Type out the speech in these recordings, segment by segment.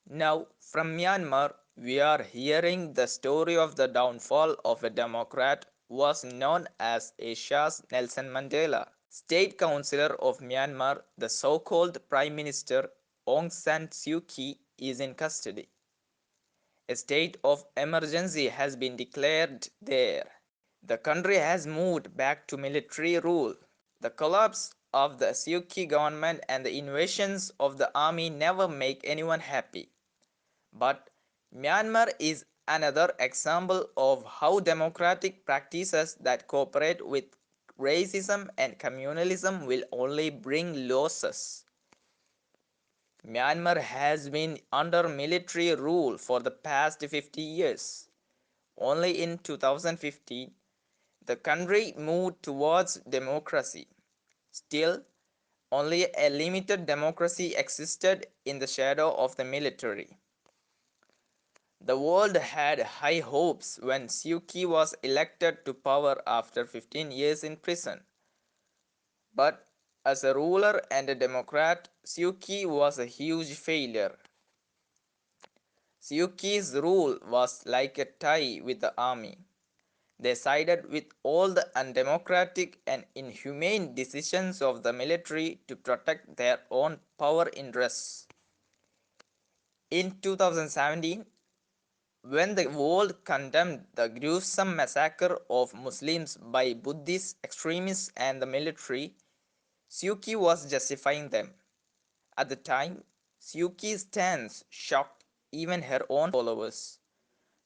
Now, from Myanmar, we are hearing the story of the downfall of a democrat who was known as Asia's Nelson Mandela. State Councillor of Myanmar, the so-called Prime Minister Aung San Suu Kyi, is in custody. A state of emergency has been declared there. The country has moved back to military rule. The collapse of the Suu Kyi government and the invasions of the army never make anyone happy. But Myanmar is another example of how democratic practices that cooperate with racism and communalism will only bring losses. Myanmar has been under military rule for the past 50 years. Only in 2015, the country moved towards democracy. Still, only a limited democracy existed in the shadow of the military. The world had high hopes when Suu Kyi was elected to power after 15 years in prison. But as a ruler and a democrat, Suu Kyi was a huge failure. Suu Kyi's rule was like a tie with the army. They sided with all the undemocratic and inhumane decisions of the military to protect their own power interests. In 2017, when the world condemned the gruesome massacre of Muslims by Buddhist extremists and the military, Suu Kyi was justifying them. At the time, Suu Kyi's stance shocked even her own followers.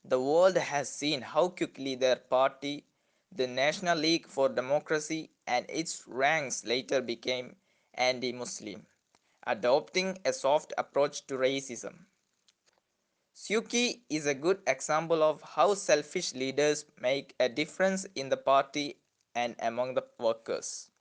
The world has seen how quickly their party, the National League for Democracy, and its ranks later became anti-Muslim, adopting a soft approach to racism. Suu Kyi is a good example of how selfish leaders make a difference in the party and among the workers.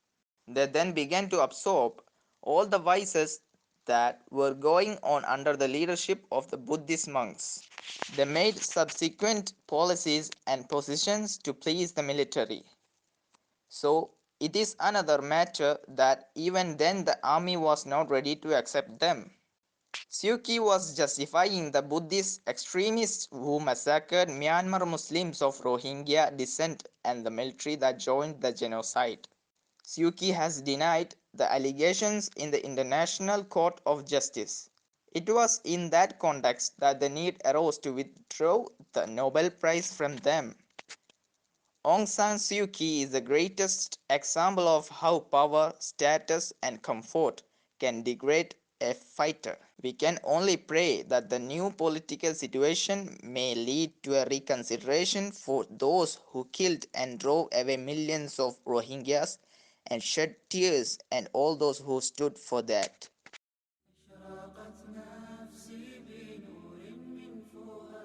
They then began to absorb all the vices that were going on under the leadership of the Buddhist monks. They made subsequent policies and positions to please the military. So it is another matter that even then the army was not ready to accept them. Suu Kyi was justifying the Buddhist extremists who massacred Myanmar Muslims of Rohingya descent and the military that joined the genocide. Suu Kyi has denied the allegations in the International Court of Justice. It was in that context that the need arose to withdraw the Nobel Prize from them. Aung San Suu Kyi is the greatest example of how power, status, and comfort can degrade a fighter. We can only pray that the new political situation may lead to a reconsideration for those who killed and drove away millions of Rohingyas and shed tears and all those who stood for that.